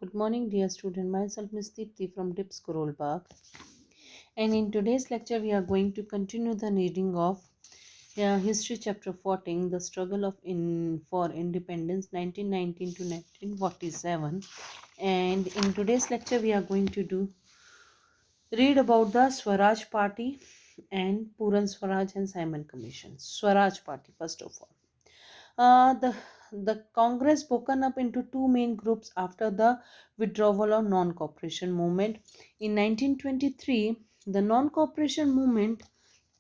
Good morning, dear student. Myself, Miss Deepthi from Dips Scroll Park. And in today's lecture, we are going to continue the reading of History Chapter 14, The Struggle for Independence 1919 to 1947. And in today's lecture, we are going to read about the Swaraj Party and Puran Swaraj and Simon Commission. Swaraj Party, first of all. The Congress broken up into two main groups after the withdrawal of non-cooperation movement. In 1923, the non-cooperation movement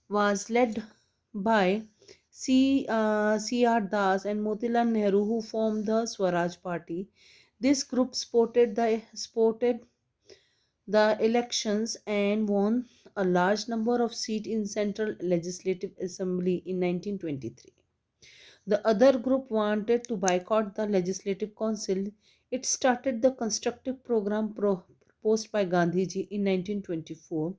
was led by C.R. Das and Motilal Nehru, who formed the Swaraj Party. This group supported the elections and won a large number of seats in Central Legislative Assembly in 1923. The other group wanted to boycott the Legislative Council. It started the constructive program proposed by Gandhiji in 1924.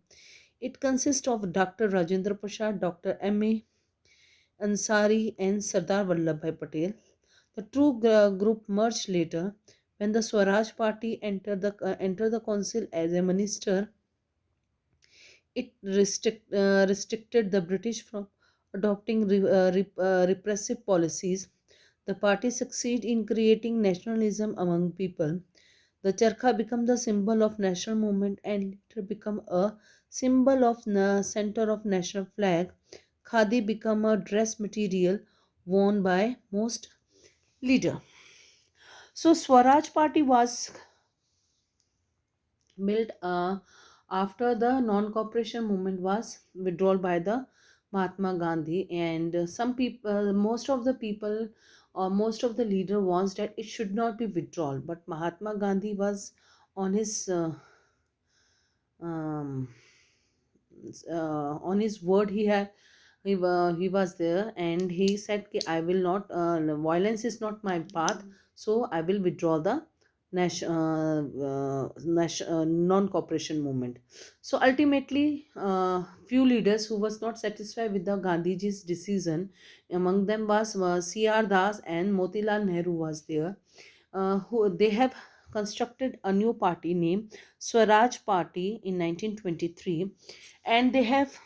It consists of Dr. Rajendra Prasad, Dr. M.A. Ansari, and Sardar Vallabhbhai Patel. The two group merged later when the Swaraj Party entered the council as a minister. It restricted the British from adopting repressive policies. The party succeeded in creating nationalism among people. The charkha became the symbol of national movement and later became a symbol of the center of national flag. Khadi became a dress material worn by most leader. So Swaraj Party was built after the non-cooperation movement was withdrawn by the Mahatma Gandhi, and some people, most of the people, or most of the leader wants that it should not be withdrawn. But Mahatma Gandhi was on his um, on his word. He was there and he said कि I will not violence is not my path, so I will withdraw the non-cooperation movement. So ultimately, few leaders who was not satisfied with the Gandhiji's decision, among them was C.R. Das and Motilal Nehru was there. Who they have constructed a new party named Swaraj Party in 1923, and they have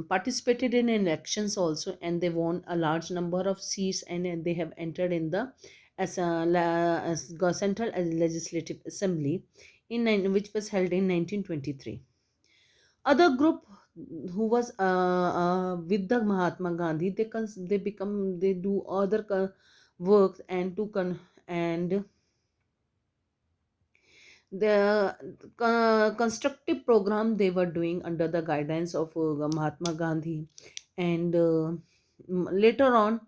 participated in elections also, and they won a large number of seats, and they have entered in the central legislative assembly which was held in 1923. Other group who was with the Mahatma Gandhi, they do other work and and the constructive program they were doing under the guidance of Mahatma Gandhi, and later on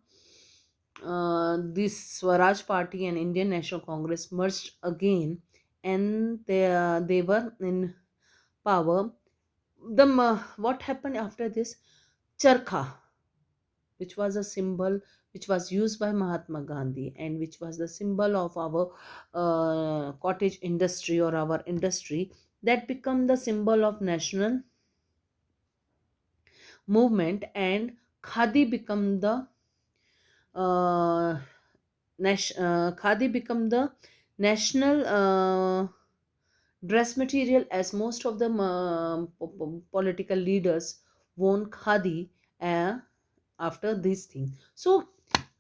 this Swaraj Party and Indian National Congress merged again, and they were in power. What happened after this? Charkha, which was a symbol which was used by Mahatma Gandhi and which was the symbol of our cottage industry or our industry, that become the symbol of national movement, and khadi become the khadi become the national dress material, as most of the political leaders worn khadi uh, after this thing. So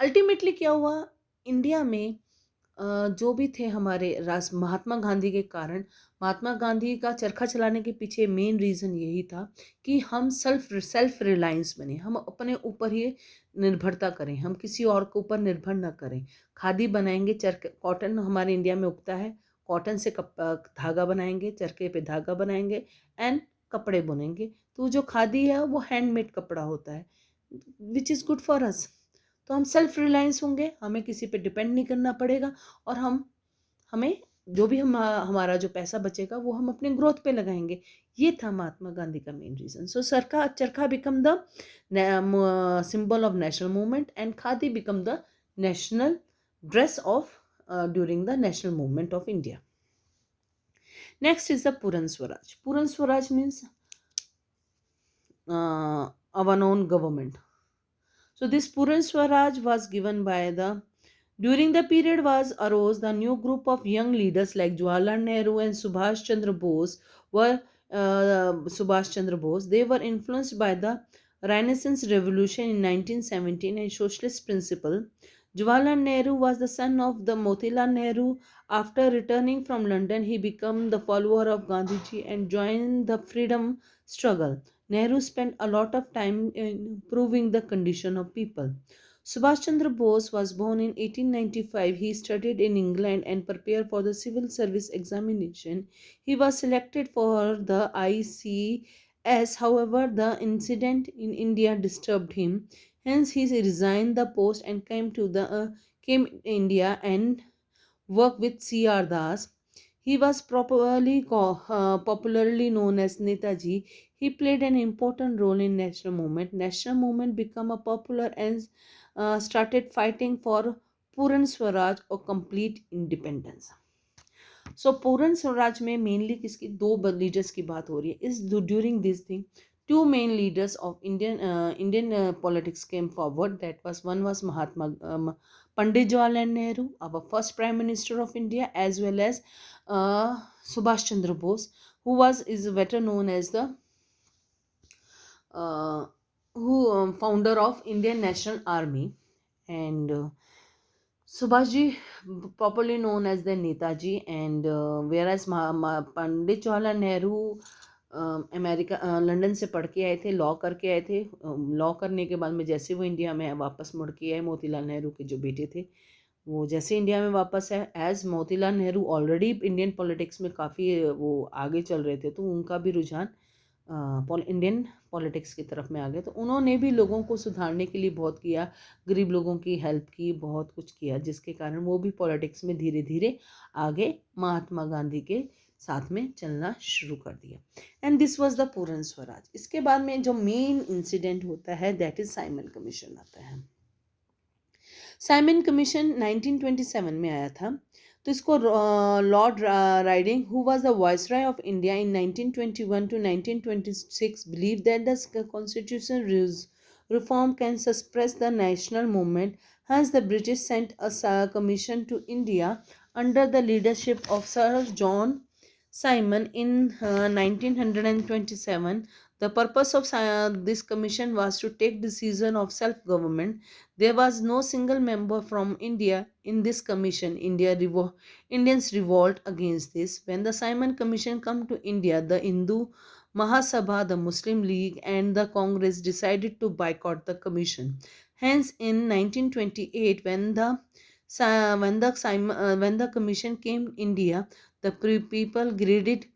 ultimately क्या हुआ India में, जो भी थे हमारे राज महात्मा गांधी के कारण, महात्मा गांधी का चरखा चलाने के पीछे मेन रीज़न यही था कि हम सेल्फ रिलायंस बने, हम अपने ऊपर ही निर्भरता करें, हम किसी और के ऊपर निर्भर ना करें। खादी बनाएंगे, चरखे कॉटन हमारे इंडिया में उगता है, कॉटन से धागा बनाएंगे, चरखे पे धागा बनाएंगे एंड कपड़े बुनेंगे। तो जो खादी है वो हैंडमेड कपड़ा होता है, which is good for us. तो हम सेल्फ रिलायंस होंगे, हमें किसी पे डिपेंड नहीं करना पड़ेगा, और हमें जो भी हमारा जो पैसा बचेगा वो हम अपने ग्रोथ पे लगाएंगे। ये था महात्मा गांधी का मेन रीज़न। सो सरका चरखा become the symbol of national movement, and khadi become the national dress of during the national movement of India. Next is the Puran Swaraj. Puran Swaraj means our own government. So this Puran Swaraj was given by the During the period was arose the new group of young leaders like Jawaharlal Nehru and Subhash Chandra Bose were Subhash Chandra Bose. They were influenced by the Renaissance Revolution in 1917 and socialist principle. Jawaharlal Nehru was the son of the Motilal Nehru. After returning from London, he became the follower of Gandhiji and joined the freedom struggle. Nehru spent a lot of time in improving the condition of people. Subhash Chandra Bose was born in 1895. He studied in England and prepared for the civil service examination. He was selected for the ICS. However, the incident in India disturbed him. Hence, he resigned the post and came to India and worked with C.R. Das. He was popularly known as Netaji. He played an important role in national movement. National movement became a popular and started fighting for Puran Swaraj or complete independence. सो पूर्ण स्वराज में mainly किसकी दो leaders की बात हो रही है इस during this thing two main leaders of Indian politics came forward. That was one was Mahatma Pandit Jawaharlal Nehru, our first Prime Minister of India, as well as Subhash Chandra Bose, who is better known as the uh, founder of Indian National Army, and Subhashji, properly known as the Netaji, and whereas Pandit Jawaharlal Nehru America London से पढ़ के आए थे, law करके आए थे। Law करने के बाद में जैसे वो इंडिया में वापस मुड़ के आए, मोतीलाल नेहरू के जो बेटे थे वो जैसे इंडिया में वापस है, as Motilal Nehru already Indian politics में काफ़ी वो आगे चल रहे थे, तो उनका भी रुझान इंडियन पॉलिटिक्स की तरफ में आ गए। तो उन्होंने भी लोगों को सुधारने के लिए बहुत किया, गरीब लोगों की हेल्प की, बहुत कुछ किया, जिसके कारण वो भी पॉलिटिक्स में धीरे धीरे आगे महात्मा गांधी के साथ में चलना शुरू कर दिया। एंड दिस वाज द पूर्ण स्वराज। इसके बाद में जो मेन इंसिडेंट होता है दैट इज साइमन कमीशन आता है। साइमन कमीशन 1927 में आया था। तो इसको Lord riding who was the viceroy of India in 1921 to 1926 believed that the constitution reform can suppress the national movement. Hence the British sent a commission to India under the leadership of Sir John Simon in 1927. The purpose of this commission was to take decision of self-government. There was no single member from India in this commission. Indians revolt against this. When the Simon Commission come to India, the Hindu Mahasabha, the Muslim League, and the Congress decided to boycott the commission. Hence, in 1928, when the commission came India, the people greeted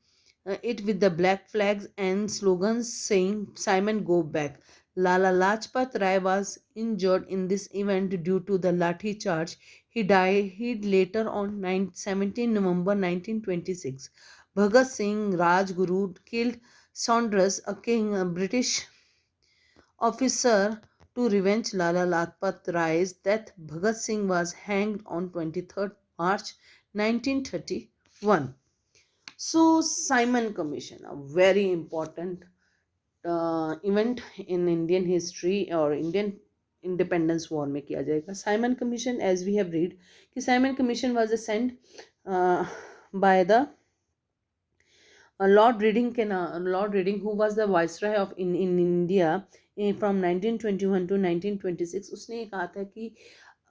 it with the black flags and slogans saying Simon go back. Lala Lajpat Rai was injured in this event due to the lathi charge. He died later on 17 November 1926. Bhagat Singh Rajguru killed Saunders, a British officer, to revenge Lala Lajpat Rai's death. Bhagat Singh was hanged on 23rd March 1931. So, Simon Commission, a very important event in Indian history और Indian independence war में किया जाएगा। Simon Commission as we have read कि Simon Commission was assent by the Lord Reading Lord Reading who was the viceroy of in India from 1921 to 1926। उसने ये कहा था कि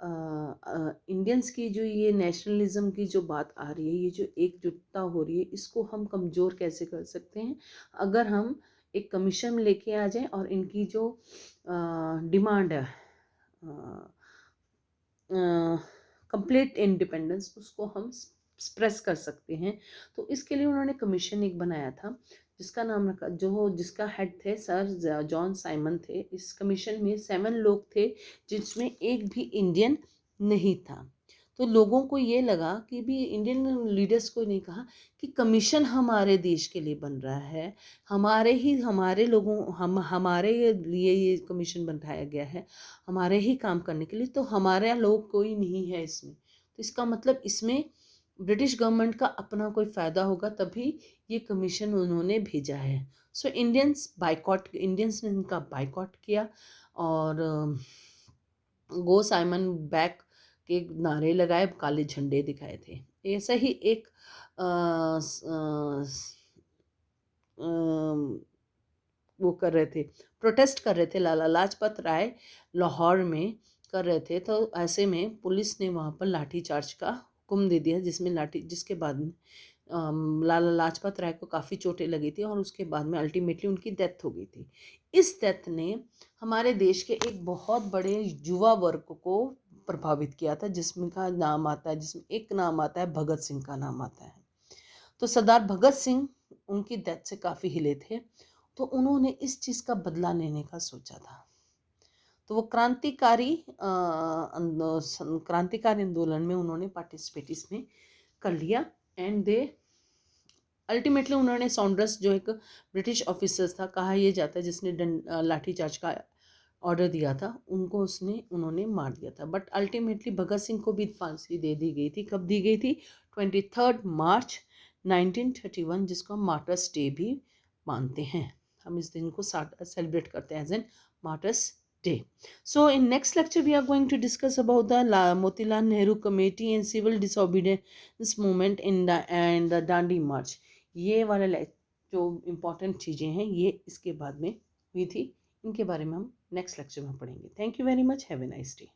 इंडियंस की जो ये नेशनलिज्म की जो बात आ रही है, ये जो एकजुटता हो रही है, इसको हम कमज़ोर कैसे कर सकते हैं अगर हम एक कमीशन लेके आ जाए और इनकी जो डिमांड है कंप्लीट इंडिपेंडेंस उसको हम एक्सप्रेस कर सकते हैं। तो इसके लिए उन्होंने कमीशन एक बनाया था जिसका नाम रखा जिसका हेड थे सर जॉन साइमन थे। इस कमीशन में 7 लोग थे जिसमें एक भी इंडियन नहीं था। तो लोगों को ये लगा कि भी इंडियन लीडर्स को नहीं कहा कि कमीशन हमारे देश के लिए बन रहा है, हमारे लोगों हमारे लिए ये कमीशन बनाया गया है, हमारे ही काम करने के लिए, तो हमारा लोग कोई नहीं है इसमें। तो इसका मतलब इसमें ब्रिटिश गवर्नमेंट का अपना कोई फ़ायदा होगा, तभी ये कमीशन उन्होंने भेजा है। सो इंडियंस ने इनका बाइकॉट किया और गो साइमन बैक के नारे लगाए, काले झंडे दिखाए थे। ऐसा ही एक वो कर रहे थे, प्रोटेस्ट कर रहे थे, लाला लाजपत राय लाहौर में कर रहे थे। तो ऐसे में पुलिस ने वहाँ पर लाठी चार्ज का हुक्म दे दिया, जिसके बाद में लाला लाजपत राय को काफ़ी चोटें लगी थी और उसके बाद में अल्टीमेटली उनकी डेथ हो गई थी। इस डेथ ने हमारे देश के एक बहुत बड़े युवा वर्ग को प्रभावित किया था, जिसमें का नाम आता है, जिसमें एक नाम आता है भगत सिंह का नाम आता है। तो सरदार भगत सिंह उनकी डेथ से काफ़ी हिले थे, तो उन्होंने इस चीज़ का बदला लेने का सोचा था। तो वो क्रांतिकारी आंदोलन में उन्होंने पार्टिसिपेट इसमें कर लिया। एंड दे अल्टीमेटली उन्होंने सॉन्डर्स, जो एक ब्रिटिश ऑफिसर था, कहा यह जाता है जिसने लाठीचार्ज का ऑर्डर दिया था, उन्होंने मार दिया था। बट अल्टीमेटली भगत सिंह को भी फांसी दे दी गई थी। कब दी गई थी? 23 मार्च 1931, जिसको हम मार्टर्स डे भी मानते हैं। हम इस दिन को सेलिब्रेट करते हैं as an martyrs day. So in next lecture we are going to discuss about the Motilal Nehru Committee and civil disobedience movement in the Dandi March. ये वाला जो इम्पोर्टेंट चीज़ें हैं ये इसके बाद में हुई थी, इनके बारे में हम नेक्स्ट लेक्चर में पढ़ेंगे. Thank you very much. Have a nice day.